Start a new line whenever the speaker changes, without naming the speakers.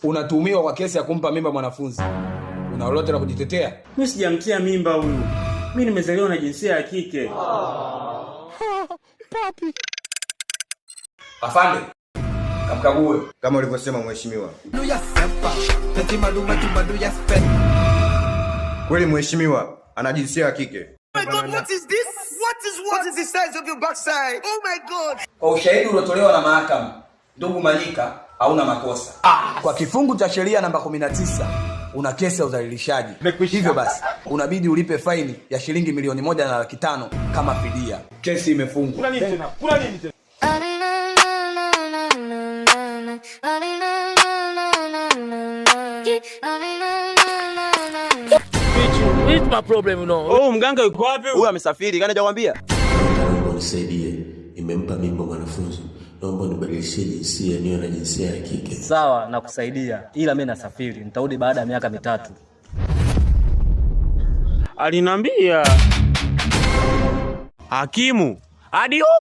Unatuhumiwa kwa kesi ya kumpa mimba mwanafunzi. Una lolote la kujitetea?
Mimi sijamtia mimba huyu. Mimi nimezaliwa na jinsia ya kike.
Papi. Afande, kamkague
kama ulivyosema mheshimiwa. Kweli mheshimiwa, ana jinsia ya kike.
Oh my God, what is this? What is the size of your backside? Oh my God.
Kwa ushahidi uliotolewa na mahakama, ndugu Manyika hauna makosa. Kwa kifungu cha sheria namba 19 una kesi ya udhalilishaji. Hivyo basi unabidi ulipe faini ya shilingi milioni 1.5 kama fidia. Kesi imefungwa.
Kuna nini tena? Kuna nini tena?
It's my problem, you know.
Oh, mganga yuko wapi?
Huyu amesafiri, kana hajakwambia?
Naomba unisaidie. Nimempa mimba mwanafunzi. Naomba nibadilishie jinsia niwe na jinsia ya kike.
Sawa, nakusaidia. Ila mimi nasafiri. Nitarudi baada ya miaka 3.
Alinambia. Hakimu, adioko.